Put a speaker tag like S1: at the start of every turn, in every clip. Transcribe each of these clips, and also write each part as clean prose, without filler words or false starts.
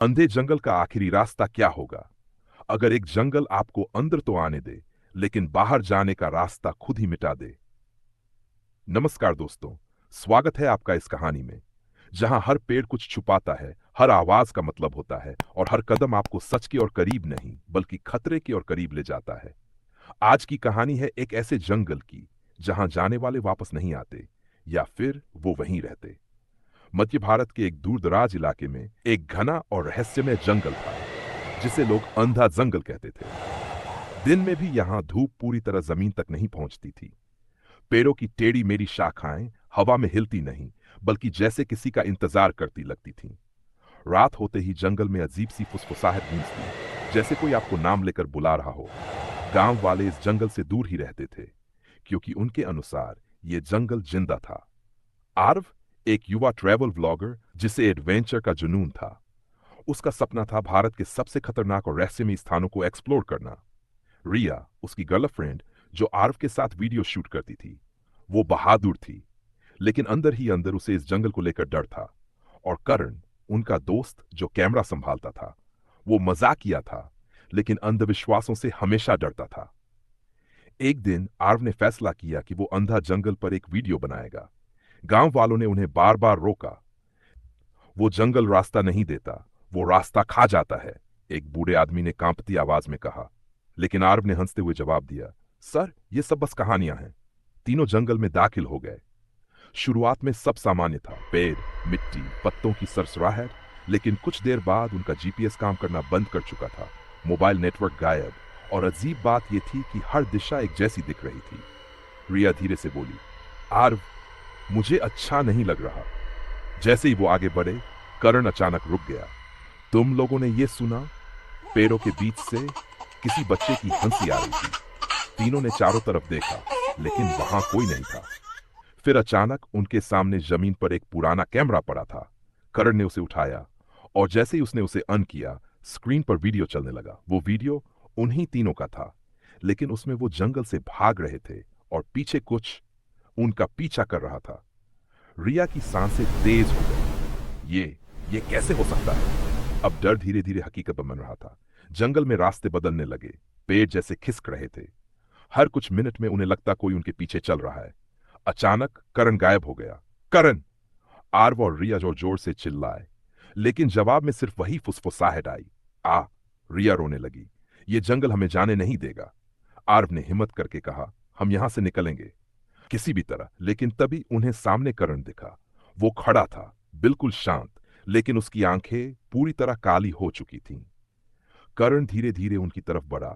S1: अंधे जंगल का आखिरी रास्ता क्या होगा? अगर एक जंगल आपको अंदर तो आने दे, लेकिन बाहर जाने का रास्ता खुद ही मिटा दे। नमस्कार दोस्तों, स्वागत है आपका इस कहानी में, जहां हर पेड़ कुछ छुपाता है, हर आवाज का मतलब होता है और हर कदम आपको सच की ओर करीब नहीं, बल्कि खतरे की ओर करीब ले जाता है। आज की कहानी है एक ऐसे जंगल की, जहां जाने वाले वापस नहीं आते, या फिर वो वहीं रहते। मध्य भारत के एक दूरदराज इलाके में एक घना और रहस्यमय जंगल था, जिसे लोग अंधा जंगल कहते थे। दिन में भी यहाँ धूप पूरी तरह जमीन तक नहीं पहुंचती थी। पेड़ों की टेढ़ी मेढ़ी शाखाएं हवा में हिलती नहीं, बल्कि जैसे किसी का इंतजार करती लगती थीं। रात होते ही जंगल में अजीब सी फुसफुसाहट गूंजती, जैसे कोई आपको नाम लेकर बुला रहा हो। गांव वाले इस जंगल से दूर ही रहते थे, क्योंकि उनके अनुसार ये जंगल जिंदा था। आर्व, एक युवा ट्रैवल व्लॉगर जिसे एडवेंचर का जुनून था, उसका सपना था भारत के सबसे खतरनाक और रहस्यमयी स्थानों को एक्सप्लोर करना। रिया, उसकी गर्लफ्रेंड, जो आर्व के साथ वीडियो शूट करती थी, वो बहादुर थी, लेकिन अंदर ही अंदर उसे इस जंगल को लेकर डर था। और करण, उनका दोस्त जो कैमरा संभालता था, वो मजाकिया था, लेकिन अंधविश्वासों से हमेशा डरता था। एक दिन आर्व ने फैसला किया कि वो अंधा जंगल पर एक वीडियो बनाएगा। गांव वालों ने उन्हें बार बार रोका। वो जंगल रास्ता नहीं देता, वो रास्ता खा जाता है, एक बूढ़े आदमी ने कांपती आवाज में कहा। लेकिन आर्व ने हंसते हुए जवाब दिया, सर, ये सब बस कहानियां हैं। तीनों जंगल में दाखिल हो गए। शुरुआत में सब सामान्य था, पेड़, मिट्टी, पत्तों की सरसराहट। लेकिन कुछ देर बाद उनका जीपीएस काम करना बंद कर चुका था, मोबाइल नेटवर्क गायब, और अजीब बात यह थी कि हर दिशा एक जैसी दिख रही थी। रिया धीरे से बोली, आर्व, मुझे अच्छा नहीं लग रहा। जैसे ही वो आगे बढ़े, करण अचानक रुक गया। तुम लोगों ने ये सुना? पेड़ों के बीच से किसी बच्चे की हंसी आ रही थी। तीनों ने चारों तरफ देखा, लेकिन वहां कोई नहीं था। फिर अचानक उनके सामने जमीन पर एक पुराना कैमरा पड़ा था। करण ने उसे उठाया, और जैसे ही उसने उसे ऑन किया, स्क्रीन पर वीडियो चलने लगा। वो वीडियो उन्हीं तीनों का था, लेकिन उसमें वो जंगल से भाग रहे थे और पीछे कुछ उनका पीछा कर रहा था। रिया की सांसें तेज हो गई। ये कैसे हो सकता है? अब डर धीरे धीरे हकीकत बन रहा था। जंगल में रास्ते बदलने लगे, पेड़ जैसे खिसक रहे थे। हर कुछ मिनट में उन्हें लगता कोई उनके पीछे चल रहा है। अचानक करण गायब हो गया। करण! आर्व और रिया जोर जोर से चिल्लाए, लेकिन जवाब में सिर्फ वही फुसफुसाहट आई। आ! रिया रोने लगी। ये जंगल हमें जाने नहीं देगा। आर्व ने हिम्मत करके कहा, हम यहां से निकलेंगे किसी भी तरह। लेकिन तभी उन्हें सामने करण दिखा। वो खड़ा था, बिल्कुल शांत, लेकिन उसकी आंखें पूरी तरह काली हो चुकी थीं। करण धीरे धीरे उनकी तरफ बढ़ा।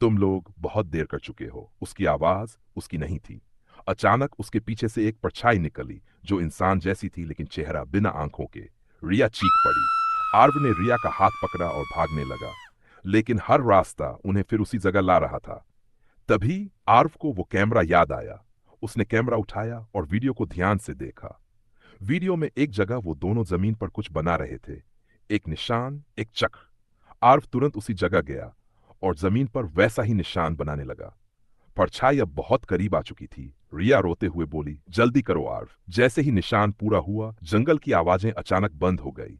S1: तुम लोग बहुत देर कर चुके हो। उसकी आवाज उसकी नहीं थी। अचानक उसके पीछे से एक परछाई निकली, जो इंसान जैसी थी, लेकिन चेहरा बिना आंखों के। रिया चीख पड़ी। आर्व ने रिया का हाथ पकड़ा और भागने लगा, लेकिन हर रास्ता उन्हें फिर उसी जगह ला रहा था। तभी आर्व को वो कैमरा याद आया। उसने कैमरा उठाया और वीडियो को ध्यान से देखा। वीडियो में एक जगह वो दोनों जमीन पर कुछ बना रहे थे, एक निशान, एक चक्र। आर्व तुरंत उसी जगह गया और जमीन पर वैसा ही निशान बनाने लगा। परछाई अब बहुत करीब आ चुकी थी। रिया रोते हुए बोली, जल्दी करो आर्व। जैसे ही निशान पूरा हुआ, जंगल की आवाजें अचानक बंद हो गई,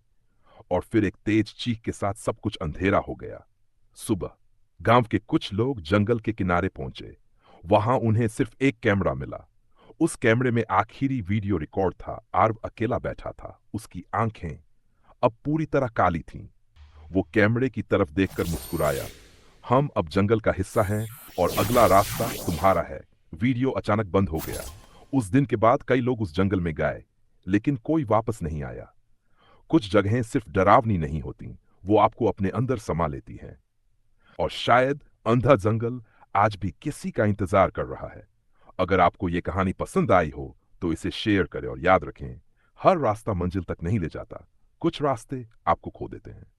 S1: और फिर एक तेज चीख के साथ सब कुछ अंधेरा हो गया। सुबह गांव के कुछ लोग जंगल के किनारे पहुंचे। वहां उन्हें सिर्फ एक कैमरा मिला। उस कैमरे में आखिरी वीडियो रिकॉर्ड था। आर्व अकेला बैठा था। उसकी आंखें अब पूरी तरह काली थीं। वो कैमरे की तरफ देखकर मुस्कुराया। हम अब जंगल का हिस्सा हैं, और अगला रास्ता तुम्हारा है। वीडियो अचानक बंद हो गया। उस दिन के बाद कई लोग उस जंगल में गए, लेकिन कोई वापस नहीं आया। कुछ जगहें सिर्फ डरावनी नहीं होती, वो आपको अपने अंदर समा लेती हैं। और शायद अंधा जंगल आज भी किसी का इंतजार कर रहा है। अगर आपको ये कहानी पसंद आई हो, तो इसे शेयर करें, और याद रखें, हर रास्ता मंजिल तक नहीं ले जाता, कुछ रास्ते आपको खो देते हैं।